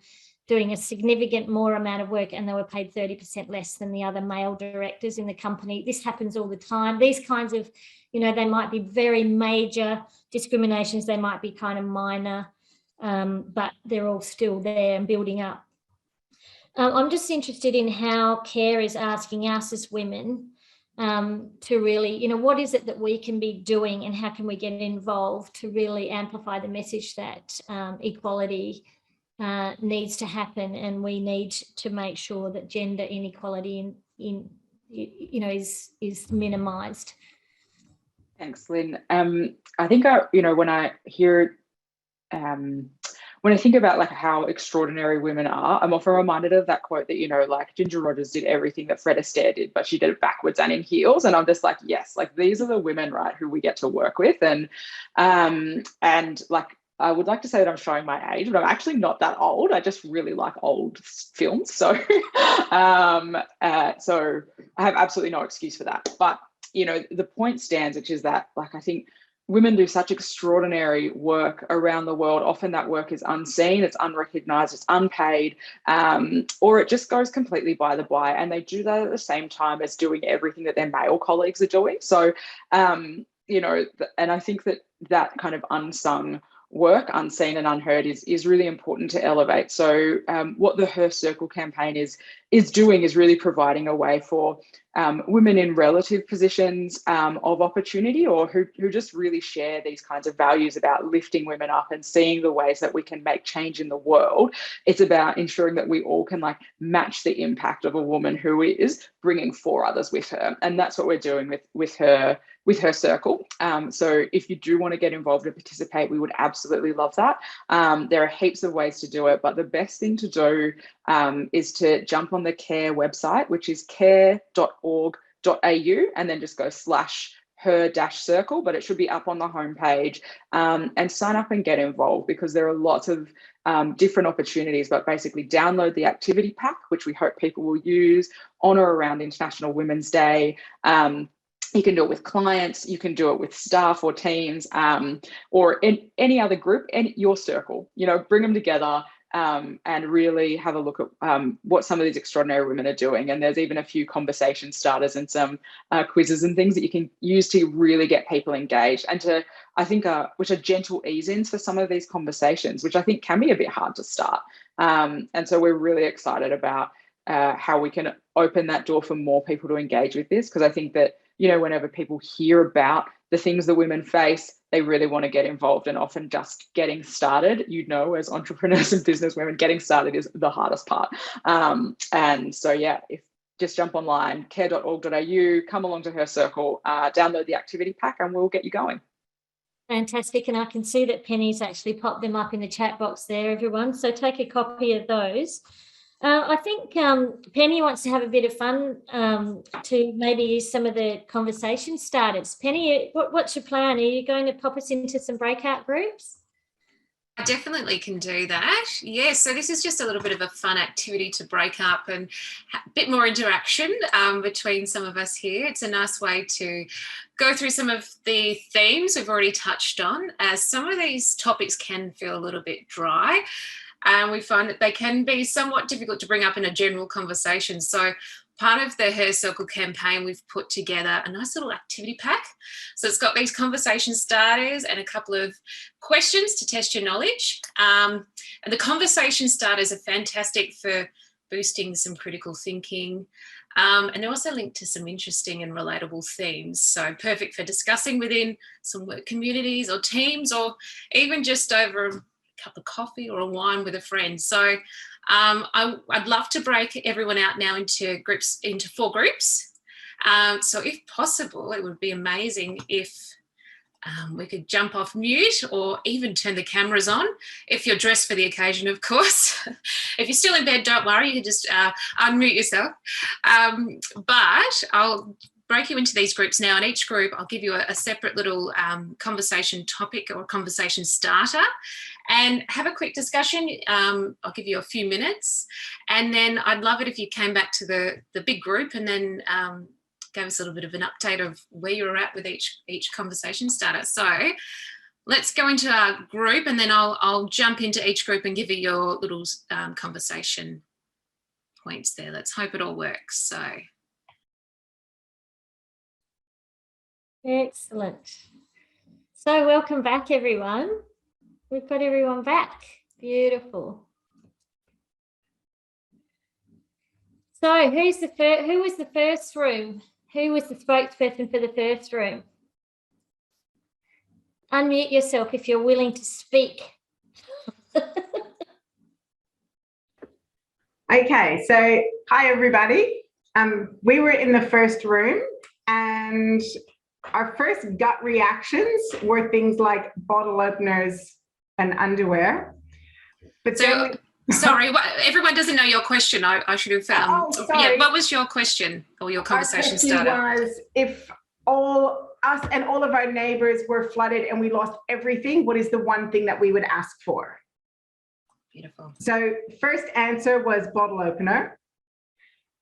doing a significant more amount of work and they were paid 30% less than the other male directors in the company. This happens all the time. These kinds of, they might be very major discriminations, they might be kind of minor, but they're all still there and building up. I'm just interested in how CARE is asking us as women to really, what is it that we can be doing and how can we get involved to really amplify the message that equality needs to happen, and we need to make sure that gender inequality is minimised. Thanks, Lynn. I think when I hear when I think about like how extraordinary women are, I'm often reminded of that quote that, like Ginger Rogers did everything that Fred Astaire did, but she did it backwards and in heels. And I'm just like, yes, like these are the women, right, who we get to work with. And like, I would like to say that I'm showing my age, but I'm actually not that old. I just really like old films. So, so I have absolutely no excuse for that. But, the point stands, which is that, like, I think women do such extraordinary work around the world. Often that work is unseen, it's unrecognised, it's unpaid, or it just goes completely by the by. And they do that at the same time as doing everything that their male colleagues are doing. So, and I think that kind of unsung work, unseen and unheard, is really important to elevate. So what the Her Circle campaign is doing is really providing a way for women in relative positions of opportunity, or who just really share these kinds of values about lifting women up and seeing the ways that we can make change in the world. It's about ensuring that we all can like match the impact of a woman who is bringing 4 others with her, and that's what we're doing with her circle. So if you do want to get involved and participate, we would absolutely love that. There are heaps of ways to do it, but the best thing to do is to jump on the CARE website, which is care.org.au, and then just go /her-circle, but it should be up on the homepage, and sign up and get involved, because there are lots of different opportunities. But basically download the activity pack, which we hope people will use on or around International Women's Day. You can do it with clients, you can do it with staff or teams, or in any other group, your circle, bring them together and really have a look at what some of these extraordinary women are doing. And there's even a few conversation starters and some quizzes and things that you can use to really get people engaged, and to, I think, which are gentle ease-ins for some of these conversations, which I think can be a bit hard to start. And so we're really excited about how we can open that door for more people to engage with this, because I think that, whenever people hear about the things that women face, they really want to get involved, and often just getting started, as entrepreneurs and business women, getting started is the hardest part. And so, if just jump online, care.org.au, come along to Her Circle, download the activity pack, and we'll get you going. Fantastic. And I can see that Penny's actually popped them up in the chat box there, everyone. So take a copy of those. I think Penny wants to have a bit of fun to maybe use some of the conversation starters. Penny, what's your plan? Are you going to pop us into some breakout groups? I definitely can do that. Yeah, so this is just a little bit of a fun activity to break up and a bit more interaction between some of us here. It's a nice way to go through some of the themes we've already touched on, as some of these topics can feel a little bit dry. And we find that they can be somewhat difficult to bring up in a general conversation. So part of the Her Circle campaign, we've put together a nice little activity pack. So it's got these conversation starters and a couple of questions to test your knowledge. And the conversation starters are fantastic for boosting some critical thinking. And they're also linked to some interesting and relatable themes. So perfect for discussing within some work communities or teams, or even just over a cup of coffee or a wine with a friend. So I'd love to break everyone out now into 4 groups. So if possible, it would be amazing if we could jump off mute, or even turn the cameras on if you're dressed for the occasion, of course. If you're still in bed, don't worry, you can just unmute yourself. But I'll break you into these groups now. In each group, I'll give you a separate little conversation topic or conversation starter, and have a quick discussion. I'll give you a few minutes, and then I'd love it if you came back to the big group, and then gave us a little bit of an update of where you were at with each conversation starter. So let's go into our group, and then I'll jump into each group and give you your little conversation points there. Let's hope it all works. So Excellent. So welcome back, everyone. We've got everyone back. Beautiful. So who was the first room? Who was the spokesperson for the first room? Unmute yourself if you're willing to speak. Okay, so hi everybody. We were in the first room, and our first gut reactions were things like bottle openers and underwear. But so, sorry, everyone doesn't know your question. I should have found. Sorry. Yeah, what was your question or your conversation starter? Our question was, if us and all of our neighbours were flooded and we lost everything, what is the one thing that we would ask for? Beautiful. So first answer was bottle opener.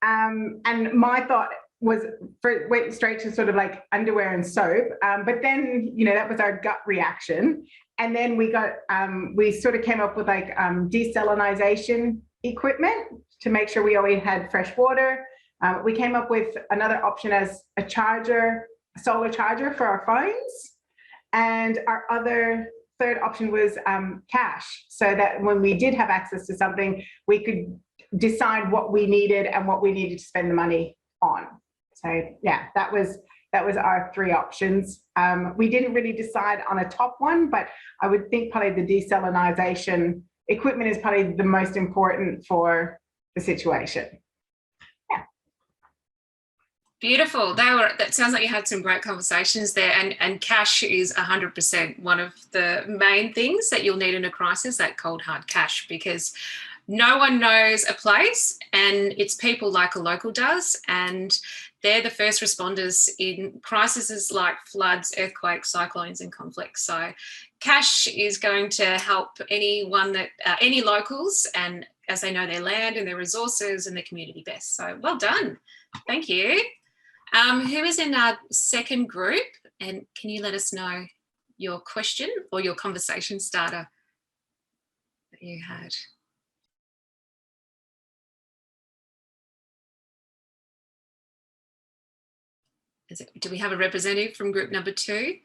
And my thought went straight to sort of like underwear and soap. But then, that was our gut reaction. And then we sort of came up with like desalinization equipment to make sure we always had fresh water. We came up with another option as a solar charger for our phones. And our third option was cash, so that when we did have access to something, we could decide what we needed and what we needed to spend the money on. So yeah, that was our three options. We didn't really decide on a top one, but I would think probably the desalinization equipment is probably the most important for the situation. Yeah. Beautiful. That sounds like you had some great conversations there, and cash is 100% one of the main things that you'll need in a crisis, that cold hard cash, because no one knows a place, and it's people like a local does, and they're the first responders in crises like floods, earthquakes, cyclones and conflicts. So cash is going to help anyone any locals, and as they know their land and their resources and their community best. So well done. Thank you. Who is in our second group, and can you let us know your question or your conversation starter that you had? Do we have a representative from group number 2?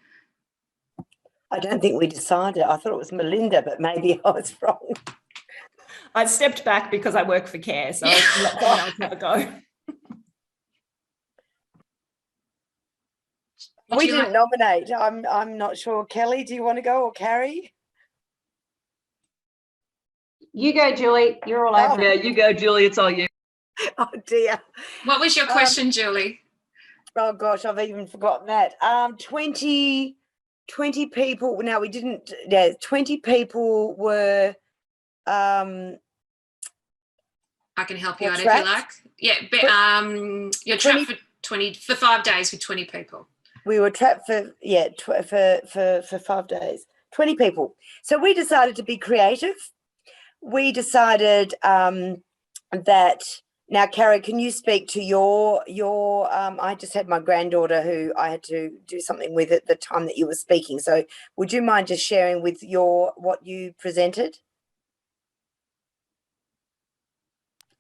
I don't think we decided. I thought it was Melinda, but maybe I was wrong. I stepped back because I work for CARE, so I let someone else have a go. We didn't nominate. I'm not sure. Kelly, do you want to go, or Carrie? You go, Julie. You're all over. Yeah, you go, Julie. It's all you. Oh dear. What was your question, Julie? Oh gosh, I've even forgotten that. 20 people. Now we didn't. Yeah, 20 people were. I can help you out trapped? if you like. Yeah, but you're trapped for 5 days with 20 people. We were trapped for 5 days. 20 people. So we decided to be creative. We decided that. Now, Carrie, can you speak to your I just had my granddaughter who I had to do something with at the time that you were speaking. So would you mind just sharing with what you presented?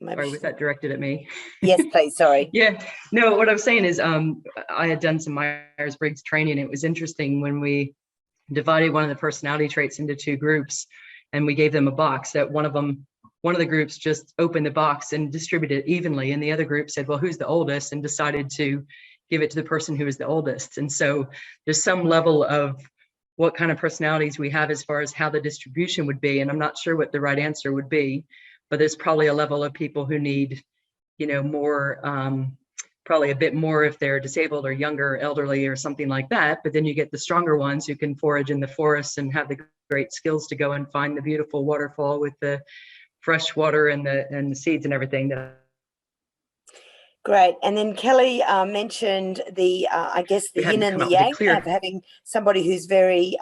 Or was that directed at me? Yes, please. Sorry. Yeah. No, what I'm saying is I had done some Myers-Briggs training. It was interesting when we divided one of the personality traits into 2 groups, and we gave them a box that one of the groups just opened the box and distributed it evenly, and the other group said, well, who's the oldest, and decided to give it to the person who is the oldest. And so there's some level of what kind of personalities we have as far as how the distribution would be, and I'm not sure what the right answer would be, but there's probably a level of people who need, more, probably a bit more if they're disabled or younger, elderly or something like that. But then you get the stronger ones who can forage in the forests and have the great skills to go and find the beautiful waterfall with the fresh water and the seeds and everything. Great. And then Kelly mentioned the yin and the yang of having somebody who's very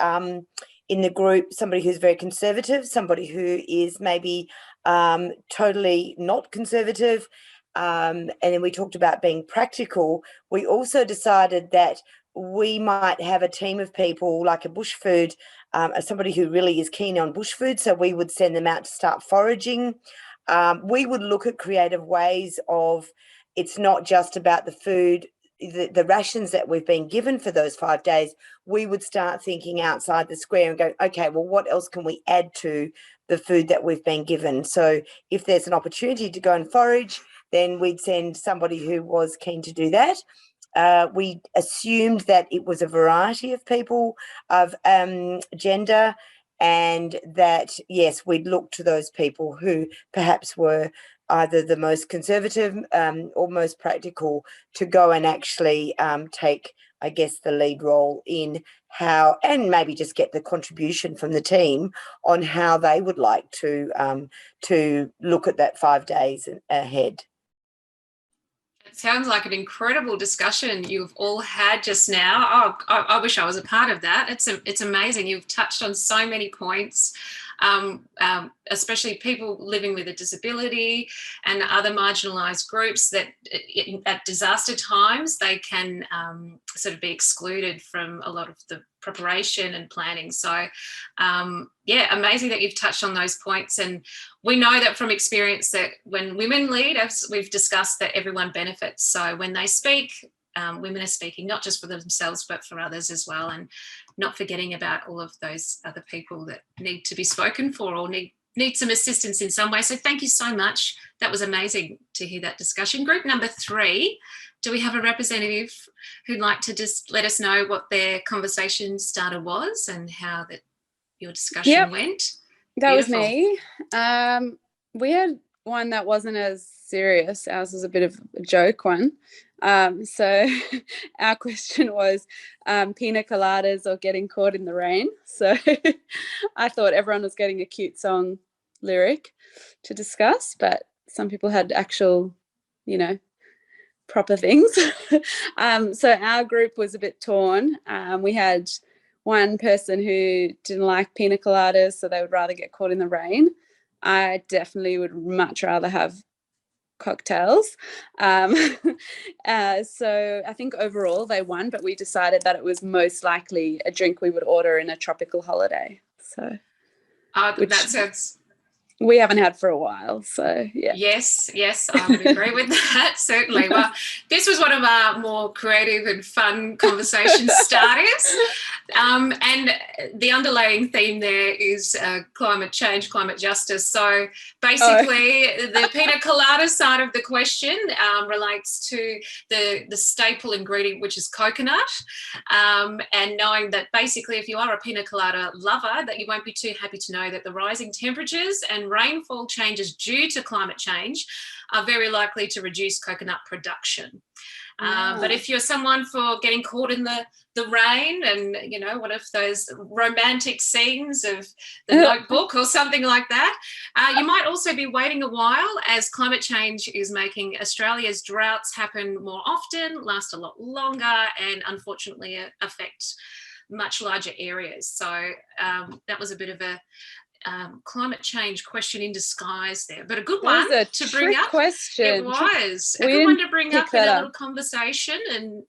in the group, somebody who's very conservative, somebody who is maybe totally not conservative, and then we talked about being practical, we also decided that we might have a team of people like a bush food, somebody who really is keen on bush food. So we would send them out to start foraging. We would look at creative ways of, it's not just about the food, the rations that we've been given for those 5 days. We would start thinking outside the square and go, okay, well, what else can we add to the food that we've been given? So if there's an opportunity to go and forage, then we'd send somebody who was keen to do that. We assumed that it was a variety of people of gender, and that, yes, we'd look to those people who perhaps were either the most conservative or most practical to go and actually take, I guess, the lead role in how, and maybe just get the contribution from the team on how they would like to look at that 5 days ahead. It sounds like an incredible discussion you've all had just now. Oh, I wish I was a part of that. It's amazing. You've touched on so many points, especially people living with a disability and other marginalised groups that at disaster times they can sort of be excluded from a lot of the preparation and planning. So yeah, amazing that you've touched on those points. And we know that from experience that when women lead, as we've discussed, that everyone benefits. So when they speak, women are speaking not just for themselves but for others as well, and not forgetting about all of those other people that need to be spoken for or need some assistance in some way. So thank you so much. That was amazing to hear that discussion. Group number 3, do we have a representative who'd like to just let us know what their conversation starter was and how that your discussion went? That Beautiful. was me. We had one that wasn't as serious. Ours was a bit of a joke one. So our question was pina coladas or getting caught in the rain. So I thought everyone was getting a cute song lyric to discuss, but some people had actual, proper things. So our group was a bit torn. We had one person who didn't like pina coladas, so they would rather get caught in the rain. I definitely would much rather have cocktails. So I think overall they won, but we decided that it was most likely a drink we would order in a tropical holiday. So that sounds... We haven't had for a while, so yeah. Yes, I would agree with that, certainly. Well, this was one of our more creative and fun conversation starters. And the underlying theme there is climate change, climate justice. So basically the pina colada side of the question relates to the staple ingredient, which is coconut. And knowing that basically if you are a pina colada lover, that you won't be too happy to know that the rising temperatures and rainfall changes due to climate change are very likely to reduce coconut production. But if you're someone for getting caught in the rain and, one of those romantic scenes of The Notebook or something like that, you might also be waiting a while, as climate change is making Australia's droughts happen more often, last a lot longer, and unfortunately affect much larger areas. So that was a bit of a climate change question in disguise there, but a good one to bring up. Question. It was a good one to bring up in a little conversation and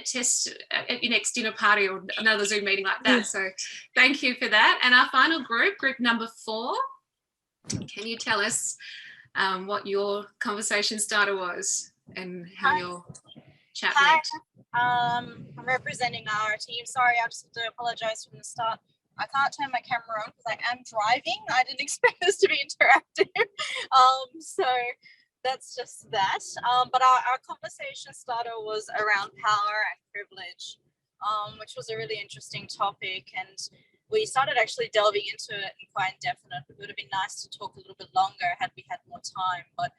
test at your next dinner party or another Zoom meeting like that. So thank you for that. And our final group number 4, can you tell us what your conversation starter was and how your chat went? I'm representing our team. Sorry, I just have to apologise from the start. I can't turn my camera on because I am driving. I didn't expect this to be interactive. So that's just that. But our conversation starter was around power and privilege, which was a really interesting topic. And we started actually delving into it quite in depth. It would have been nice to talk a little bit longer had we had more time. But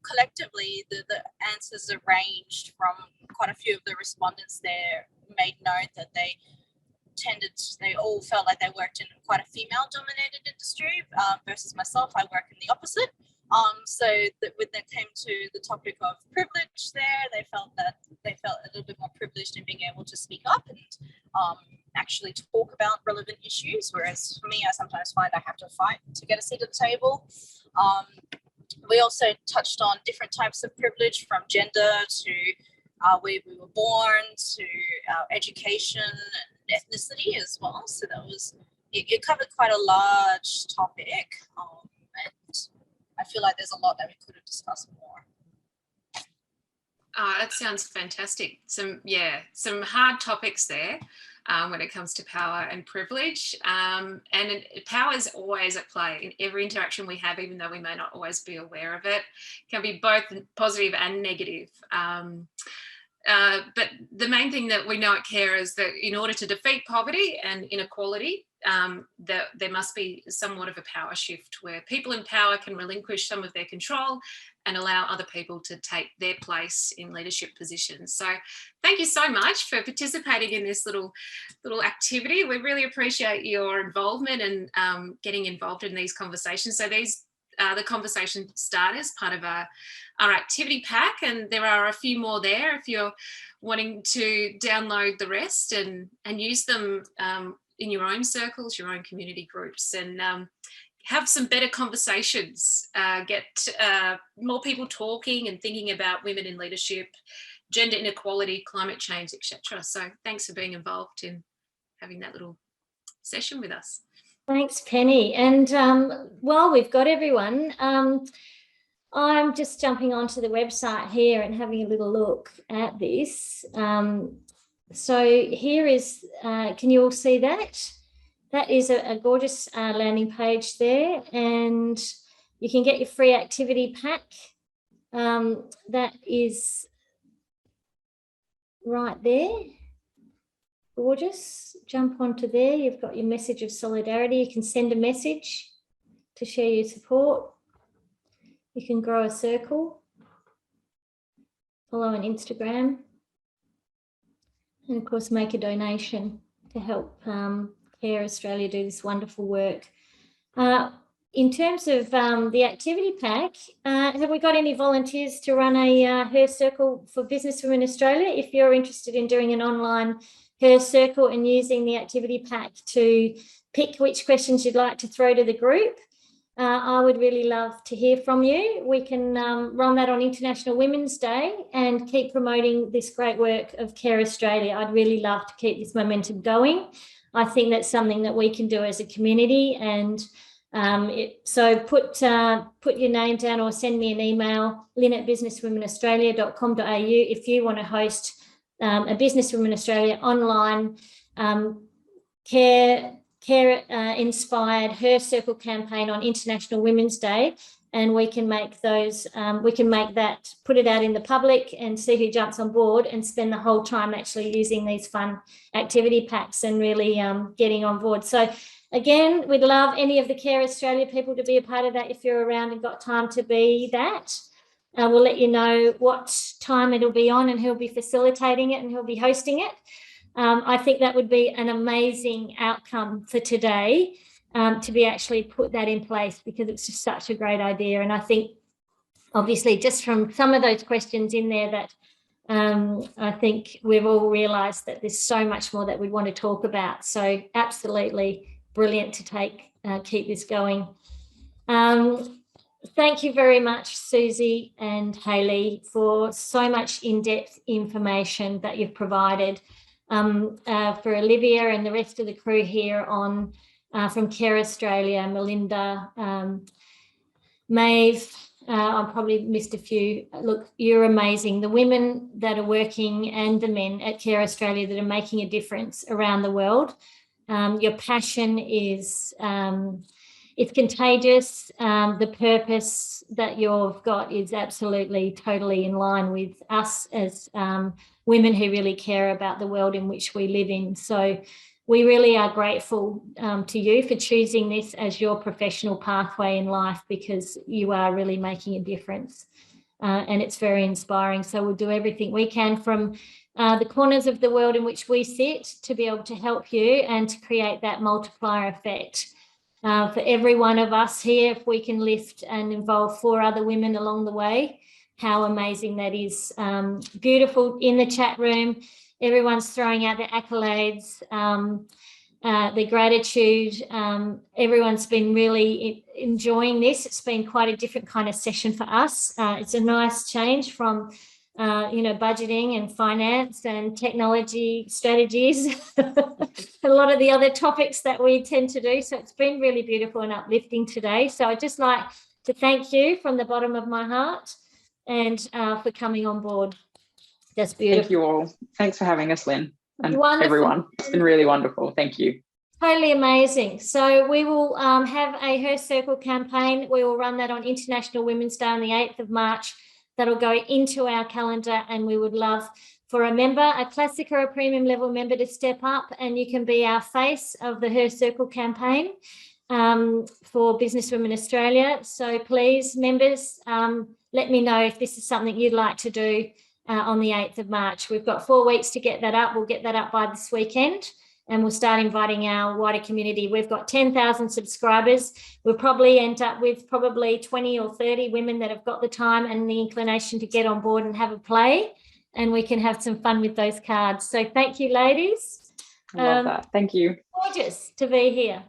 collectively, the answers are ranged from quite a few of the respondents there made known that they all felt like they worked in quite a female-dominated industry versus myself. I work in the opposite. So that when they came to the topic of privilege there, they felt a little bit more privileged in being able to speak up and actually talk about relevant issues, whereas for me, I sometimes find I have to fight to get a seat at the table. We also touched on different types of privilege, from gender to where we were born to our education and ethnicity as well. So that was, it covered quite a large topic, and I feel like there's a lot that we could have discussed more. That sounds fantastic. Some hard topics there when it comes to power and privilege. And power is always at play in every interaction we have, even though we may not always be aware of it. It can be both positive and negative. But the main thing that we know at CARE is that in order to defeat poverty and inequality, there must be somewhat of a power shift where people in power can relinquish some of their control and allow other people to take their place in leadership positions. So thank you so much for participating in this little activity. We really appreciate your involvement and getting involved in these conversations. So these are the conversation starters, part of our activity pack, and there are a few more there if you're wanting to download the rest and use them in your own circles, your own community groups, and have some better conversations, get more people talking and thinking about women in leadership, gender inequality, climate change, etc. So thanks for being involved in having that little session with us. Thanks, Penny. And while we've got everyone, I'm just jumping onto the website here and having a little look at this. So here is, can you all see that? That is a gorgeous landing page there, and you can get your free activity pack. That is right there. Gorgeous. Jump onto there. You've got your message of solidarity. You can send a message to share your support. You can grow a circle, follow on Instagram, and of course make a donation to help CARE Australia do this wonderful work. In terms of the activity pack, have we got any volunteers to run a Her Circle for Businesswomen Australia? If you're interested in doing an online Her Circle and using the activity pack to pick which questions you'd like to throw to the group, I would really love to hear from you. We can run that on International Women's Day and keep promoting this great work of CARE Australia. I'd really love to keep this momentum going. I think that's something that we can do as a community, and so put your name down or send me an email, lynne@businesswomenaustralia.com.au, if you want to host a Businesswomen Australia online care inspired Her Circle campaign on International Women's Day, and we can make those, put it out in the public and see who jumps on board and spend the whole time actually using these fun activity packs and really getting on board. So again, we'd love any of the CARE Australia people to be a part of that if you're around and got time to be that. We'll let you know what time it'll be on and who'll be facilitating it and who'll be hosting it. I think that would be an amazing outcome for today, to be actually put that in place, because it's just such a great idea. And I think obviously just from some of those questions in there that I think we've all realised that there's so much more that we want to talk about. So absolutely brilliant to keep this going. Thank you very much, Suzi and Hayley, for so much in-depth information that you've provided. For Olivia and the rest of the crew here on from CARE Australia, Melinda, Maeve, I probably missed a few. Look, you're amazing. The women that are working and the men at CARE Australia that are making a difference around the world. Your passion is it's contagious. The purpose that you've got is absolutely totally in line with us as women who really care about the world in which we live in. So we really are grateful to you for choosing this as your professional pathway in life, because you are really making a difference, and it's very inspiring. So we'll do everything we can from the corners of the world in which we sit to be able to help you and to create that multiplier effect. For every one of us here, if we can lift and involve 4 other women along the way, how amazing that is. Beautiful in the chat room. Everyone's throwing out their accolades. the gratitude. Everyone's been really enjoying this. It's been quite a different kind of session for us. It's a nice change from, budgeting and finance and technology strategies, a lot of the other topics that we tend to do. So it's been really beautiful and uplifting today. So I'd just like to thank you from the bottom of my heart and for coming on board. That's beautiful. Thank you all. Thanks for having us, Lynne, and Wonderful. everyone. It's been really wonderful. Thank you. Totally amazing. So we will have a Her Circle campaign. We will run that on International Women's Day on the 8th of March. That'll go into our calendar, and we would love for a member, a classic or a premium level member, to step up, and you can be our face of the Her Circle campaign for Businesswomen Australia. So please, members, let me know if this is something you'd like to do on the 8th of March. We've got 4 weeks to get that up. We'll get that up by this weekend, and we'll start inviting our wider community. We've got 10,000 subscribers. We'll probably end up with probably 20 or 30 women that have got the time and the inclination to get on board and have a play, and we can have some fun with those cards. So thank you, ladies. I love that. Thank you. Gorgeous to be here.